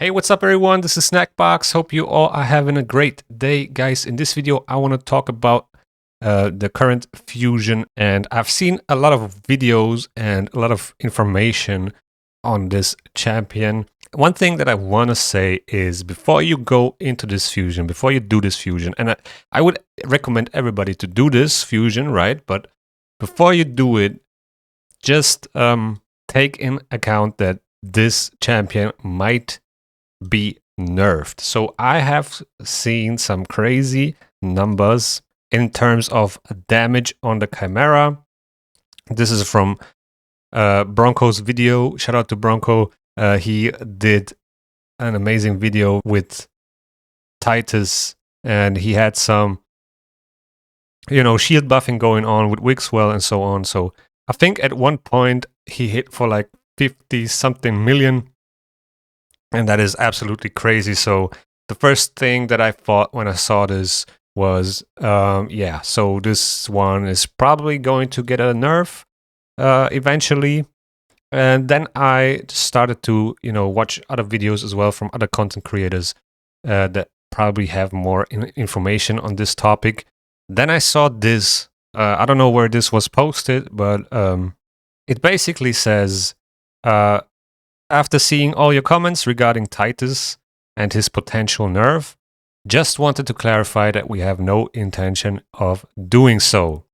Hey, what's up everyone? This is Snackbox. Hope you all are having a great day. Guys, in this video, I want to talk about the current fusion, and I've seen a lot of videos and a lot of information on this champion. One thing that I want to say is before you go into this fusion, before you do this fusion, and I would recommend everybody to do this fusion, right? But before you do it, just take in account that this champion might be nerfed. So I have seen some crazy numbers in terms of damage on the Chimera. This is from Bronco's video. Shout out to Bronco. He did an amazing video with Titus, and he had some, shield buffing going on with Wixwell and so on. So I think at one point he hit for like 50 something million. And that is absolutely crazy. So the first thing that I thought when I saw this was, so this one is probably going to get a nerf eventually. And then I started to, watch other videos as well from other content creators that probably have more information on this topic. Then I saw this. I don't know where this was posted, but it basically says, after seeing all your comments regarding Titus and his potential nerf, just wanted to clarify that we have no intention of doing so.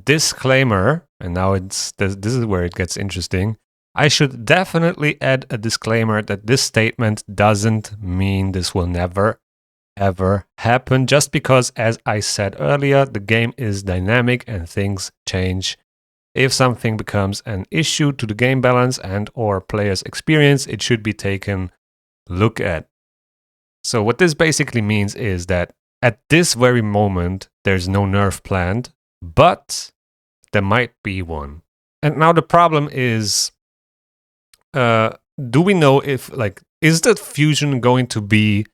Disclaimer, and now this is where it gets interesting. I should definitely add a disclaimer that this statement doesn't mean this will never, ever happen, just because, as I said earlier, the game is dynamic and things change. If something becomes an issue to the game balance and or player's experience, it should be taken a look at. So what this basically means is that at this very moment, there's no nerf planned, but there might be one. And now the problem is, do we know if, is the fusion going to be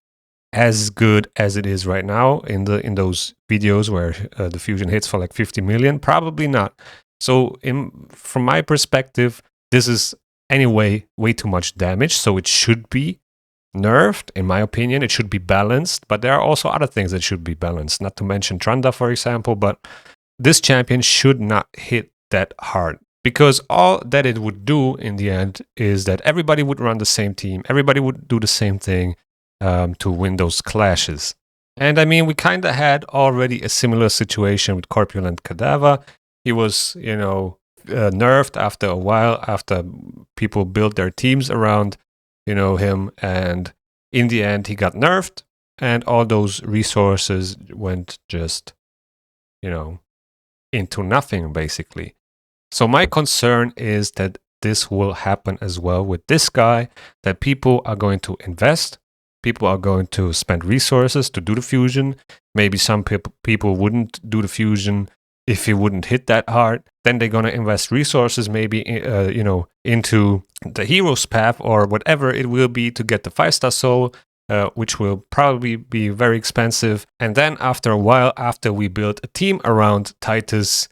as good as it is right now in those videos where the fusion hits for like 50 million? Probably not. So from my perspective, this is anyway way too much damage, so it should be nerfed, in my opinion. It should be balanced, but there are also other things that should be balanced, not to mention Trunda, for example, but this champion should not hit that hard, because all that it would do in the end is that everybody would run the same team, everybody would do the same thing to win those clashes. And I mean, we kind of had already a similar situation with Corpulent Cadaver. He was, nerfed after a while, after people built their teams around, him. And in the end, he got nerfed, and all those resources went just, into nothing, basically. So my concern is that this will happen as well with this guy, that people are going to invest. People are going to spend resources to do the fusion. Maybe some people wouldn't do the fusion if he wouldn't hit that hard. Then they're going to invest resources maybe into the hero's path or whatever it will be to get the 5-star soul, which will probably be very expensive. And then after a while, after we build a team around Titus,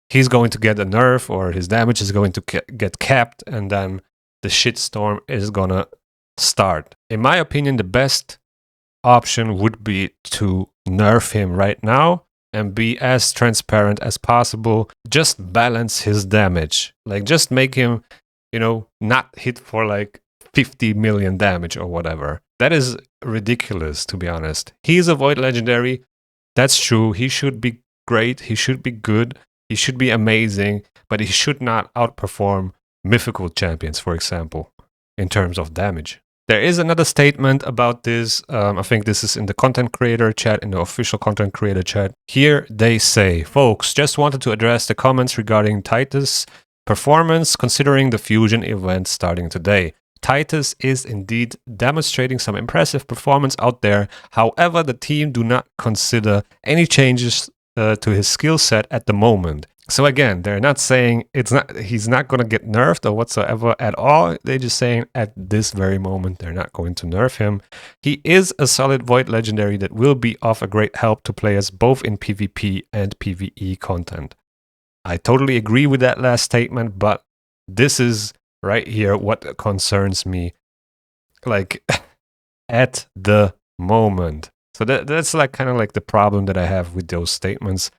he's going to get a nerf, or his damage is going to get capped, and then the shitstorm is going to start. In my opinion, the best option would be to nerf him right now and be as transparent as possible. Just balance his damage. Just make him, not hit for like 50 million damage or whatever. That is ridiculous, to be honest. He's a Void Legendary. That's true. He should be great. He should be good. He should be amazing. But he should not outperform mythical champions, for example, in terms of damage. There is another statement about this. I think this is in the content creator chat, in the official content creator chat. Here they say, folks, just wanted to address the comments regarding Titus' performance considering the fusion event starting today. Titus is indeed demonstrating some impressive performance out there. However, the team do not consider any changes to his skill set at the moment. So again, they're not saying he's not going to get nerfed or whatsoever at all. They're just saying at this very moment, they're not going to nerf him. He is a solid Void Legendary that will be of a great help to players both in PvP and PvE content. I totally agree with that last statement, but this is right here what concerns me. like at the moment. So that's like kind of like the problem that I have with those statements.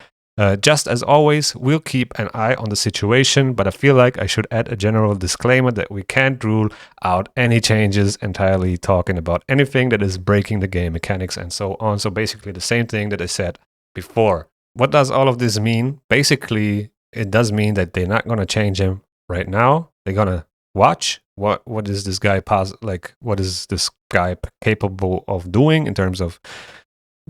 Just as always, we'll keep an eye on the situation, but I feel like I should add a general disclaimer that we can't rule out any changes entirely talking about anything that is breaking the game mechanics and so on. So basically the same thing that I said before. What does all of this mean? Basically, it does mean that they're not going to change him right now. They're going to watch what is this guy what is this guy capable of doing in terms of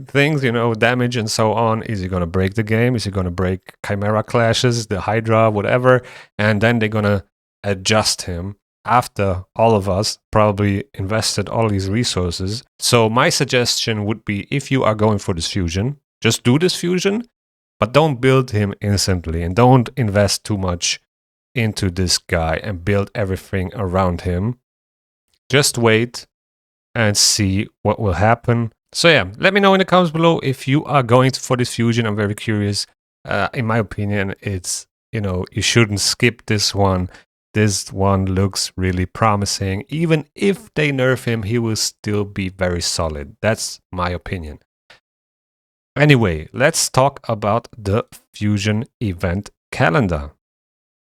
things, damage and so on. Is he going to break the game? Is he going to break Chimera clashes, the Hydra, whatever? And then they're going to adjust him after all of us probably invested all these resources. So my suggestion would be, if you are going for this fusion, just do this fusion, but don't build him instantly and don't invest too much into this guy and build everything around him. Just wait and see what will happen. So yeah, let me know in the comments below if you are going for this fusion. I'm very curious. In my opinion, it's, you shouldn't skip this one. This one looks really promising. Even if they nerf him, he will still be very solid. That's my opinion. Anyway, let's talk about the fusion event calendar.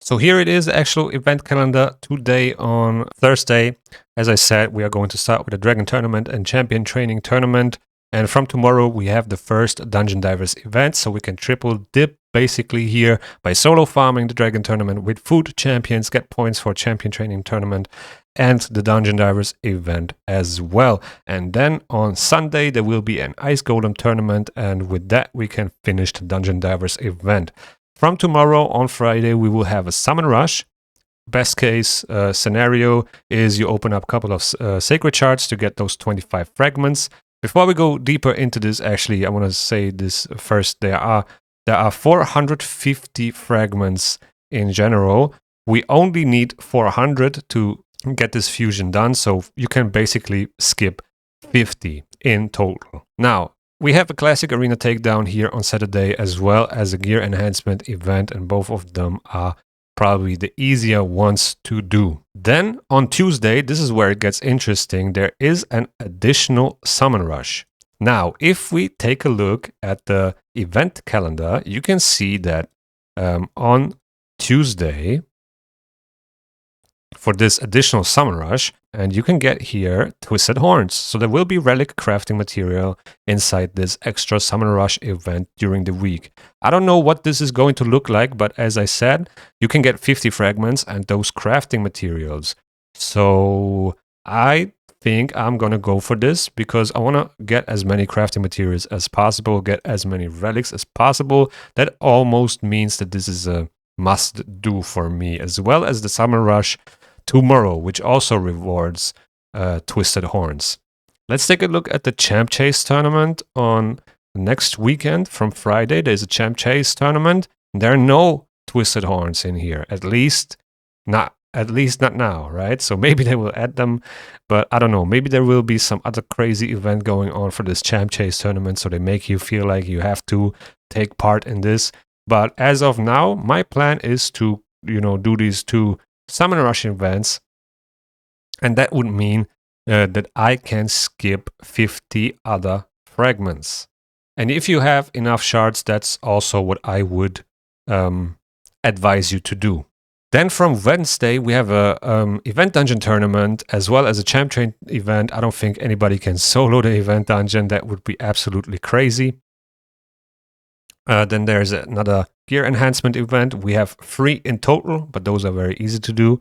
So here it is, the actual event calendar today on Thursday. As I said, we are going to start with a Dragon Tournament and Champion Training Tournament. And from tomorrow, we have the first Dungeon Divers event. So we can triple dip basically here by solo farming the Dragon Tournament with food champions, get points for Champion Training Tournament and the Dungeon Divers event as well. And then on Sunday, there will be an Ice Golem Tournament. And with that, we can finish the Dungeon Divers event. From tomorrow on Friday, we will have a Summon Rush. Best case scenario is you open up a couple of Sacred Shards to get those 25 fragments. Before we go deeper into this, actually, I want to say this first. There are 450 fragments in general. We only need 400 to get this fusion done, so you can basically skip 50 in total. Now, we have a classic arena takedown here on Saturday as well as a gear enhancement event, and both of them are probably the easier ones to do. Then on Tuesday, this is where it gets interesting, there is an additional Summon Rush. Now, if we take a look at the event calendar, you can see that on Tuesday, for this additional Summon Rush, and you can get here Twisted Horns. So there will be relic crafting material inside this extra Summon Rush event during the week. I don't know what this is going to look like, but as I said, you can get 50 fragments and those crafting materials. So I think I'm gonna go for this because I want to get as many crafting materials as possible, get as many relics as possible. That almost means that this is a must do for me, as well as the Summon Rush tomorrow, which also rewards Twisted Horns. Let's take a look at the Champ Chase tournament on next weekend from Friday. There's a Champ Chase tournament. There are no Twisted Horns in here, at least not now, right? So maybe they will add them, but I don't know. Maybe there will be some other crazy event going on for this Champ Chase tournament, so they make you feel like you have to take part in this. But as of now, my plan is to, do these two Summon Rush events, and that would mean that I can skip 50 other fragments. And if you have enough shards, that's also what I would advise you to do. Then from Wednesday, we have a event dungeon tournament as well as a champ train event. I don't think anybody can solo the event dungeon. That would be absolutely crazy. Then there's another gear enhancement event. We have 3 in total, but those are very easy to do.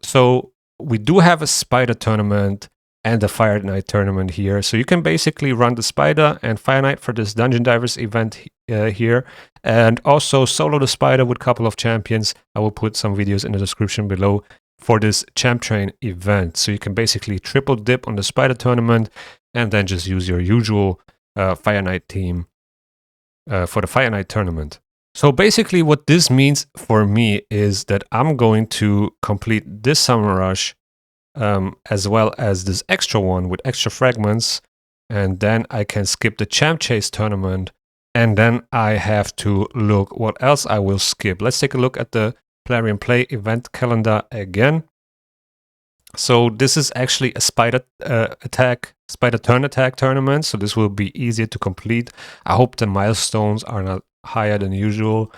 So we do have a spider tournament and a Fire Knight tournament here. So you can basically run the spider and Fire Knight for this Dungeon Divers event here. And also solo the spider with a couple of champions. I will put some videos in the description below for this Champ Train event. So you can basically triple dip on the spider tournament and then just use your usual Fire Knight team for the Fire Knight tournament. So basically what this means for me is that I'm going to complete this Summon Rush as well as this extra one with extra fragments, and then I can skip the Champ Chase tournament, and then I have to look what else I will skip. Let's take a look at the Plarium Play event calendar again. So this is actually a spider turn attack tournament. So this will be easier to complete. I hope the milestones are not higher than usual.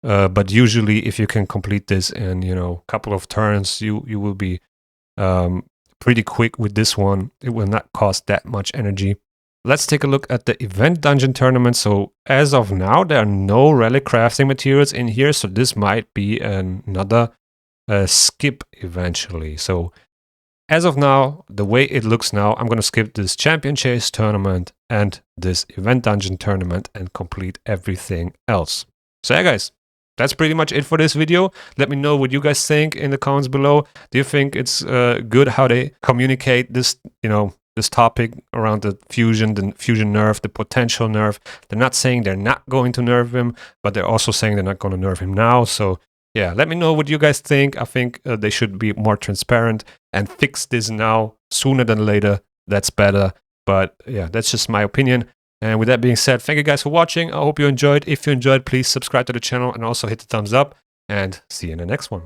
But usually, if you can complete this in a couple of turns, you will be pretty quick with this one. It will not cost that much energy. Let's take a look at the event dungeon tournament. So as of now, there are no relic crafting materials in here. So this might be another skip eventually. So as of now, the way it looks now, I'm going to skip this champion chase tournament and this event dungeon tournament and complete everything else. So yeah, guys, that's pretty much it for this video. Let me know what you guys think in the comments below. Do you think it's good how they communicate this, this topic around the fusion nerf, the potential nerf? They're not saying they're not going to nerf him, but they're also saying they're not going to nerf him now. So yeah, let me know what you guys think. I think they should be more transparent and fix this now sooner than later. That's better. But yeah, that's just my opinion. And with that being said, thank you guys for watching. I hope you enjoyed. If you enjoyed, please subscribe to the channel and also hit the thumbs up. And see you in the next one.